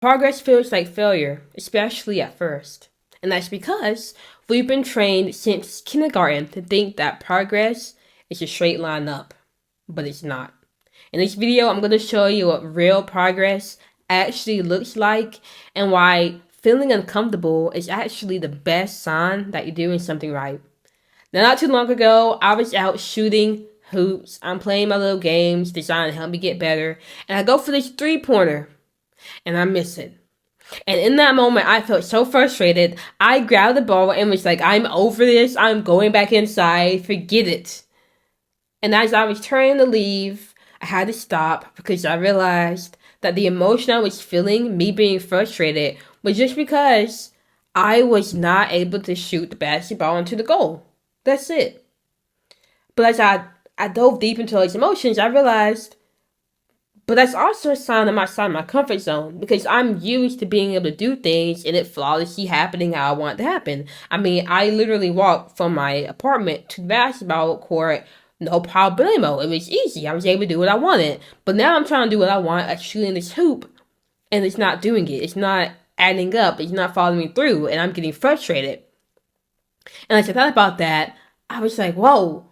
Progress feels like failure, especially at first. And that's because we've been trained since kindergarten to think that progress is a straight line up, but it's not. In this video, I'm going to show you what real progress actually looks like and why feeling uncomfortable is actually the best sign that you're doing something right. Now, not too long ago, I was out shooting hoops. I'm playing my little games designed to help me get better, and I go for this three-pointer and I miss it. And in that moment, I felt so frustrated. I grabbed the ball and was like, I'm over this. I'm going back inside. Forget it. And as I was turning to leave, I had to stop because I realized that the emotion I was feeling, me being frustrated, was just because I was not able to shoot the basketball into the goal. That's it. But as I dove deep into those emotions, I realized, but that's also a sign I'm outside my comfort zone because I'm used to being able to do things and it flawlessly happening how I want it to happen. I mean, I literally walked from my apartment to the basketball court, no problemo. It was easy. I was able to do what I wanted. But now I'm trying to do what I want, like shooting this hoop, and it's not doing it. It's not adding up. It's not following me through, and I'm getting frustrated. And as I thought about that, I was like, whoa,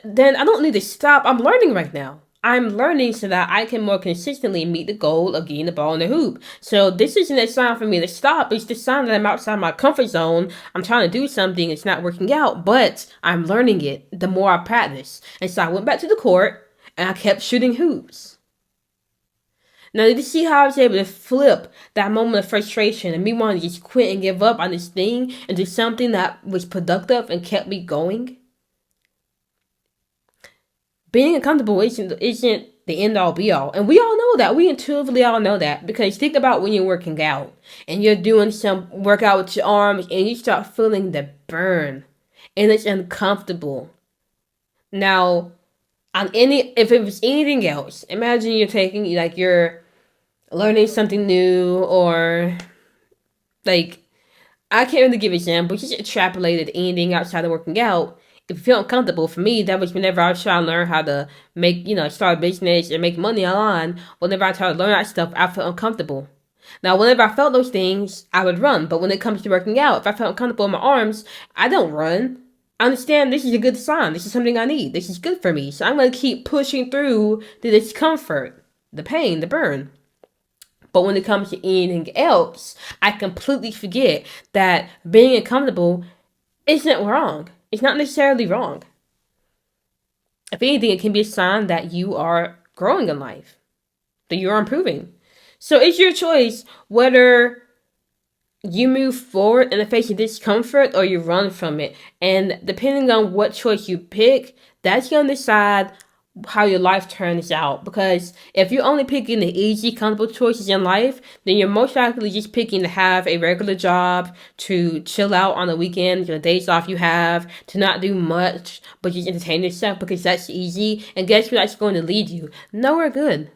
then I don't need to stop. I'm learning right now. I'm learning so that I can more consistently meet the goal of getting the ball in the hoop. So this isn't a sign for me to stop. It's the sign that I'm outside my comfort zone. I'm trying to do something. It's not working out, but I'm learning it the more I practice. And so I went back to the court and I kept shooting hoops. Now, did you see how I was able to flip that moment of frustration and me wanting to just quit and give up on this thing into something that was productive and kept me going? Being uncomfortable isn't the end all be all. And we all know that. We intuitively all know that. Because think about when you're working out and you're doing some workout with your arms and you start feeling the burn. And it's uncomfortable. Now, if it was anything else, imagine you're learning something new, or like, I can't really give examples, just extrapolated anything outside of working out. If you feel uncomfortable, for me, that was whenever I was trying to learn how to make, start a business and make money online. Whenever I tried to learn that stuff, I felt uncomfortable. Now, whenever I felt those things, I would run. But when it comes to working out, if I felt uncomfortable in my arms, I don't run. I understand this is a good sign. This is something I need. This is good for me. So I'm going to keep pushing through the discomfort, the pain, the burn. But when it comes to anything else, I completely forget that being uncomfortable isn't wrong. It's not necessarily wrong. If anything, it can be a sign that you are growing in life, that you are improving. So it's your choice whether you move forward in the face of discomfort or you run from it. And depending on what choice you pick, that's going to decide how your life turns out. Because if you're only picking the easy, comfortable choices in life, then you're most likely just picking to have a regular job, to chill out on the weekends, the days off you have, to not do much, but just entertain yourself because that's easy. And guess where that's going to lead you? Nowhere good.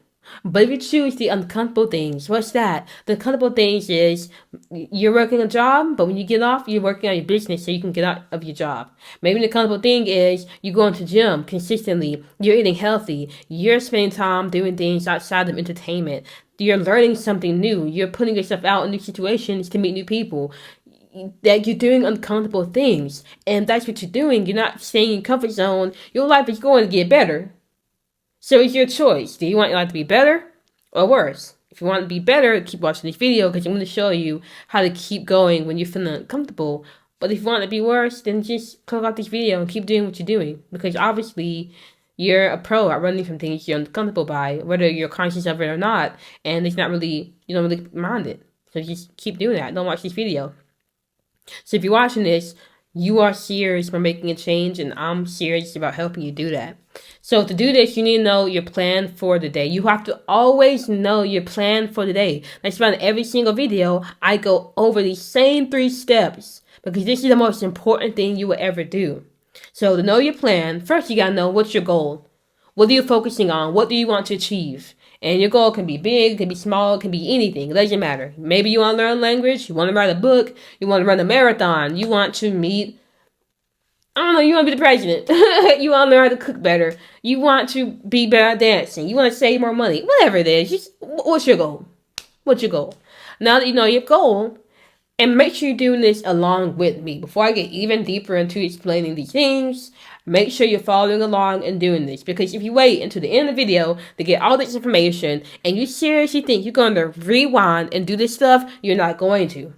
But if you choose the uncomfortable things, what's that? The uncomfortable things is you're working a job, but when you get off, you're working on your business so you can get out of your job. Maybe the uncomfortable thing is you're going to gym consistently, you're eating healthy, you're spending time doing things outside of entertainment, you're learning something new, you're putting yourself out in new situations to meet new people. That you're doing uncomfortable things, and that's what you're doing. You're not staying in your comfort zone. Your life is going to get better. So it's your choice. Do you want your life to be better or worse? If you want to be better, keep watching this video because I'm going to show you how to keep going when you're feeling uncomfortable. But if you want to be worse, then just click off this video and keep doing what you're doing. Because obviously, you're a pro at running from things you're uncomfortable by, whether you're conscious of it or not. And it's not really, you don't really mind it. So just keep doing that. Don't watch this video. So if you're watching this, you are serious about making a change, and I'm serious about helping you do that. So to do this, you need to know your plan for the day. You have to always know your plan for the day. That's why in every single video, I go over these same 3 steps because this is the most important thing you will ever do. So to know your plan, first you got to know what's your goal. What are you focusing on? What do you want to achieve? And your goal can be big, it can be small, it can be anything. It doesn't matter. Maybe you want to learn a language, you want to write a book, you want to run a marathon, you want to meet, I don't know, you want to be the president. You want to learn how to cook better. You want to be better at dancing. You want to save more money. Whatever it is, just what's your goal? What's your goal? Now that you know your goal, and make sure you're doing this along with me. Before I get even deeper into explaining these things, make sure you're following along and doing this. Because if you wait until the end of the video to get all this information and you seriously think you're going to rewind and do this stuff, you're not going to.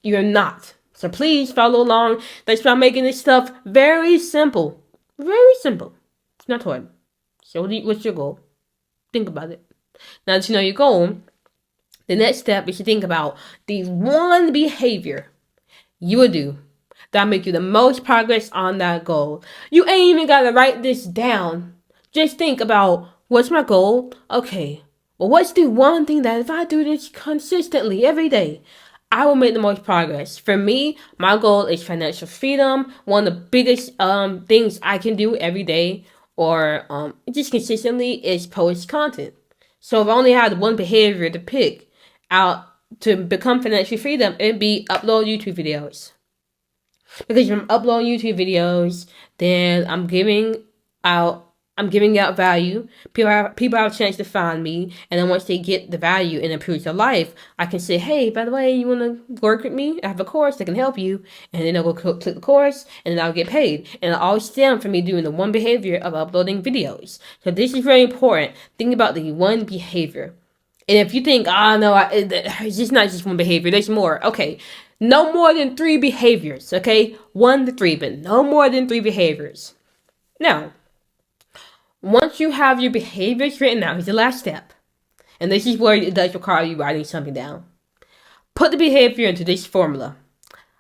You're not. So please follow along. That's why I'm making this stuff very simple. Very simple. It's not hard. So what's your goal? Think about it. Now that you know your goal, the next step is to think about the one behavior you will do that'll make you the most progress on that goal. You ain't even got to write this down. Just think about, what's my goal? Okay, well, what's the one thing that if I do this consistently every day, I will make the most progress? For me, my goal is financial freedom. One of the biggest things I can do every day or just consistently is post content. So if I only had one behavior to pick out to become financially freedom, it'd be upload YouTube videos. Because if I'm uploading YouTube videos, then I'm giving out value. People have a chance to find me, and then once they get the value and improves their life, I can say, hey, by the way, you want to work with me? I have a course that can help you, and then they'll go click the course, and then I'll get paid. And it all stems from me doing the one behavior of uploading videos. So this is very important. Think about the one behavior. And if you think, it's just not just one behavior, there's more. Okay, no more than 3 behaviors, okay? 1 to 3, but no more than 3 behaviors. Now, once you have your behaviors written out, here's the last step. And this is where it does require you writing something down. Put the behavior into this formula.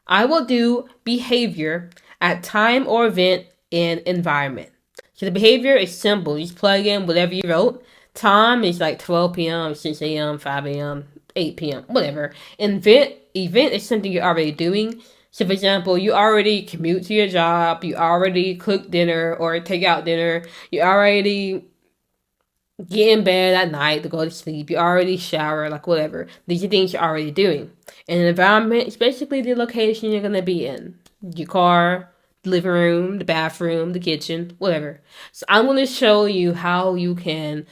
I will do behavior at time or event and environment. So the behavior is simple. You just plug in whatever you wrote. Time is like 12 p.m., 6 a.m., 5 a.m., 8 p.m., whatever. Event is something you're already doing. So, for example, you already commute to your job, you already cook dinner or take out dinner, you already get in bed at night to go to sleep, you already shower, like whatever. These are things you're already doing. And an environment is basically the location you're going to be in. Your car, the living room, the bathroom, the kitchen, whatever. So, I'm going to show you how you can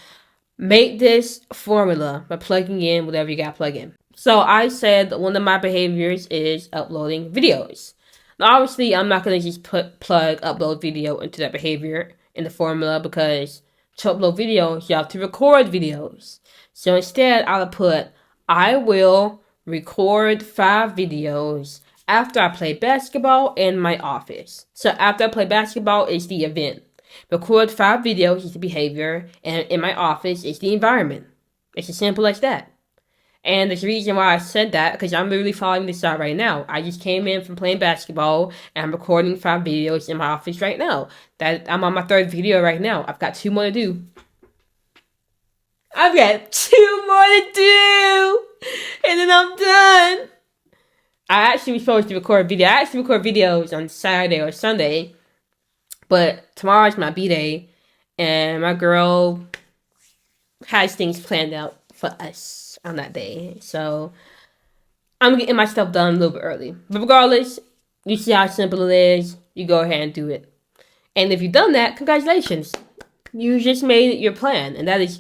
make this formula by plugging in whatever you got to plug in. So I said that one of my behaviors is uploading videos. Now obviously I'm not going to just plug upload video into that behavior in the formula, because to upload videos you have to record videos. So instead I'll put, I will record 5 videos after I play basketball in my office. So after I play basketball is the event. Record 5 videos is the behavior, and in my office is the environment. It's as simple as that. And the reason why I said that, because I'm literally following this out right now. I just came in from playing basketball, and I'm recording 5 videos in my office right now. That I'm on my 3rd video right now. I've got 2 more to do. I've got 2 more to do, and then I'm done. I actually was supposed to record video. I actually record videos on Saturday or Sunday. But tomorrow's my B-Day, and my girl has things planned out for us on that day. So I'm getting my stuff done a little bit early. But regardless, you see how simple it is. You go ahead and do it. And if you've done that, congratulations. You just made your plan. And that is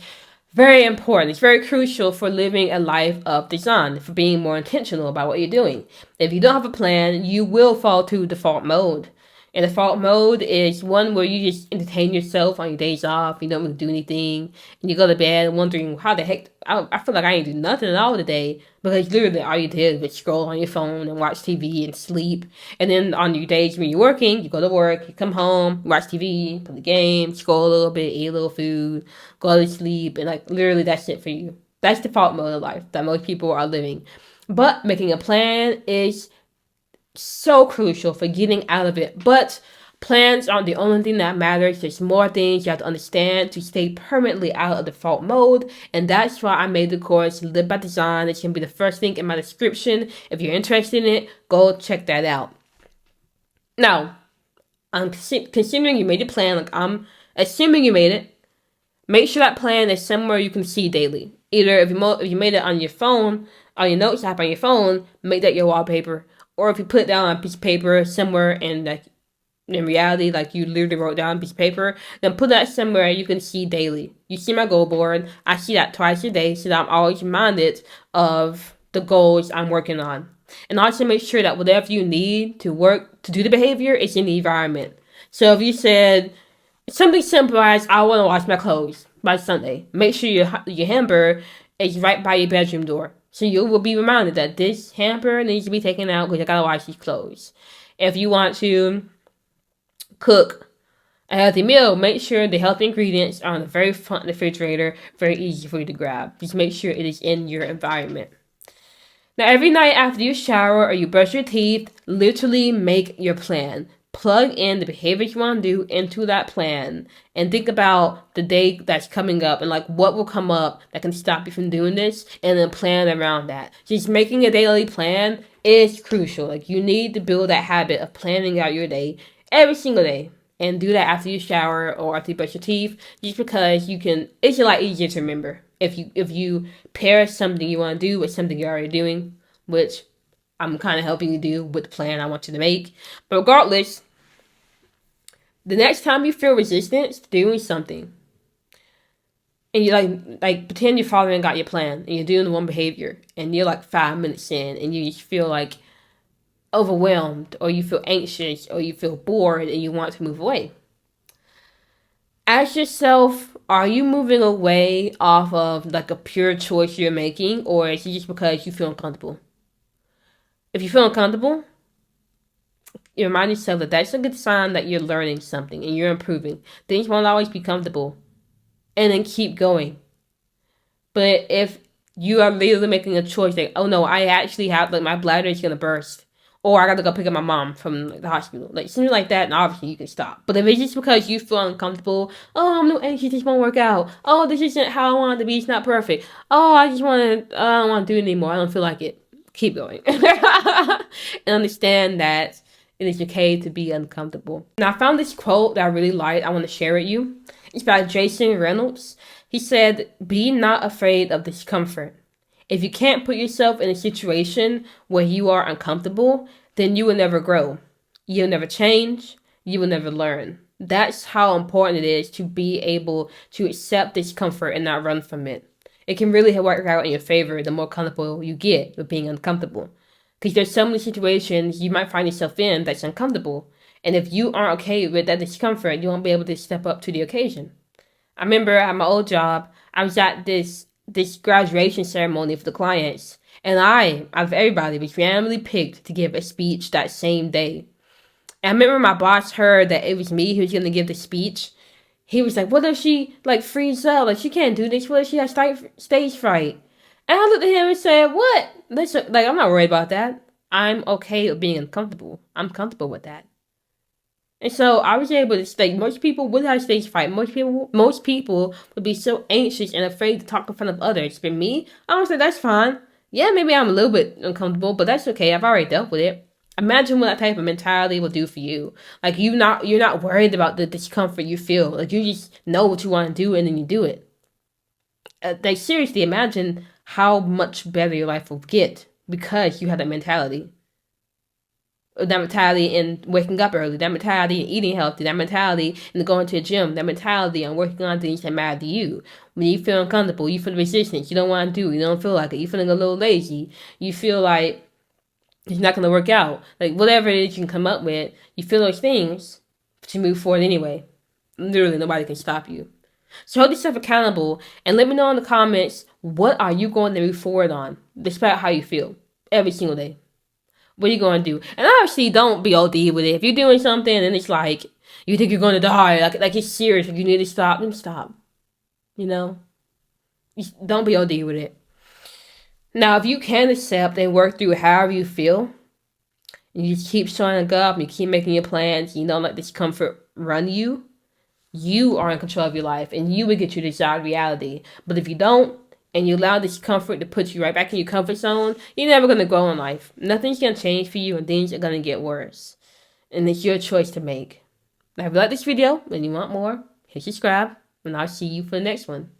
very important. It's very crucial for living a life of design, for being more intentional about what you're doing. If you don't have a plan, you will fall to default mode. And default mode is one where you just entertain yourself on your days off. You don't really do anything. And you go to bed wondering how the heck, I feel like I ain't do nothing at all today. Because literally all you did was scroll on your phone and watch TV and sleep. And then on your days when you're working, you go to work, you come home, watch TV, play the game, scroll a little bit, eat a little food, go to sleep. And like literally that's it for you. That's default mode of life that most people are living. But making a plan is so crucial for getting out of it. But plans aren't the only thing that matters. There's more things you have to understand to stay permanently out of default mode. And that's why I made the course Live by Design. It's going to be the first link in my description. If you're interested in it, go check that out. Now, I'm considering you made a plan. Like I'm assuming you made it. Make sure that plan is somewhere you can see daily. Either if you made it on your phone, on your notes app on your phone, make that your wallpaper. Or if you put it down on a piece of paper somewhere and like in reality, like you literally wrote down a piece of paper, then put that somewhere you can see daily. You see my goal board. I see that twice a day so that I'm always reminded of the goals I'm working on. And also make sure that whatever you need to work to do the behavior is in the environment. So if you said something simple as I want to wash my clothes by Sunday, make sure your hamper is right by your bedroom door. So you will be reminded that this hamper needs to be taken out because I gotta wash these clothes. If you want to cook a healthy meal, make sure the healthy ingredients are on the very front of the refrigerator, very easy for you to grab. Just make sure it is in your environment. Now, every night after you shower or you brush your teeth, literally make your plan. Plug in the behaviors you want to do into that plan and think about the day that's coming up and like what will come up that can stop you from doing this, and then plan around that. Just making a daily plan is crucial. Like, you need to build that habit of planning out your day every single day, and do that after you shower or after you brush your teeth, just because it's a lot easier to remember if you pair something you want to do with something you're already doing, which I'm kind of helping you do with the plan I want you to make. But regardless, the next time you feel resistance to doing something, and you like pretend you're following got your plan, and you're doing one behavior, and you're like 5 minutes in, and you just feel like overwhelmed, or you feel anxious, or you feel bored, and you want to move away. Ask yourself, are you moving away off of like a pure choice you're making, or is it just because you feel uncomfortable? If you feel uncomfortable, you remind yourself that that's a good sign that you're learning something and you're improving. Things won't always be comfortable, and then keep going. But if you are literally making a choice like, oh no, I actually have, like, my bladder is gonna burst, or I gotta go pick up my mom from the hospital, like something like that, and obviously you can stop. But if it's just because you feel uncomfortable, oh, I'm no anxious, this won't work out, oh, this isn't how I want it to be, it's not perfect, oh, I don't want to do it anymore, I don't feel like it, keep going. And understand that it is okay to be uncomfortable. Now, I found this quote that I really liked. I want to share with you. It's by Jason Reynolds. He said, "Be not afraid of discomfort. If you can't put yourself in a situation where you are uncomfortable, then you will never grow. You'll never change. You will never learn." That's how important it is to be able to accept discomfort and not run from it. It can really work out in your favor the more comfortable you get with being uncomfortable. Because there's so many situations you might find yourself in that's uncomfortable. And if you aren't okay with that discomfort, you won't be able to step up to the occasion. I remember at my old job, I was at this graduation ceremony for the clients. And I, out of everybody, was randomly picked to give a speech that same day. And I remember my boss heard that it was me who was going to give the speech. He was like, what if she, like, freezes up? Like, she can't do this. What if she has stage fright? And I looked at him and said, what? Listen, like, I'm not worried about that. I'm okay with being uncomfortable. I'm comfortable with that. And so I was able to say, most people would have stage fright. Most people would be so anxious and afraid to talk in front of others. But me, I was like, that's fine. Yeah, maybe I'm a little bit uncomfortable, but that's okay. I've already dealt with it. Imagine what that type of mentality will do for you. Like, you're not worried about the discomfort you feel. Like, you just know what you want to do and then you do it. Like, seriously, imagine how much better your life will get because you have that mentality. That mentality in waking up early, that mentality in eating healthy, that mentality in going to the gym, that mentality on working on things that matter to you. When you feel uncomfortable, you feel resistance, you don't want to do, you don't feel like it, you're feeling a little lazy, you feel like it's not going to work out. Like, whatever it is you can come up with, you feel those things, but you move forward anyway. Literally, nobody can stop you. So hold yourself accountable and let me know in the comments, what are you going to move forward on, despite how you feel, every single day. What are you going to do? And obviously, don't be OD with it. If you're doing something and it's like, you think you're going to die, like it's serious, like you need to stop, then stop. You know? Don't be OD with it. Now, if you can accept and work through however you feel, and you just keep showing up, and you keep making your plans, you don't let discomfort run you, you are in control of your life, and you will get your desired reality. But if you don't, and you allow discomfort to put you right back in your comfort zone, you're never going to grow in life. Nothing's going to change for you, and things are going to get worse. And it's your choice to make. Now, if you like this video and you want more, hit subscribe, and I'll see you for the next one.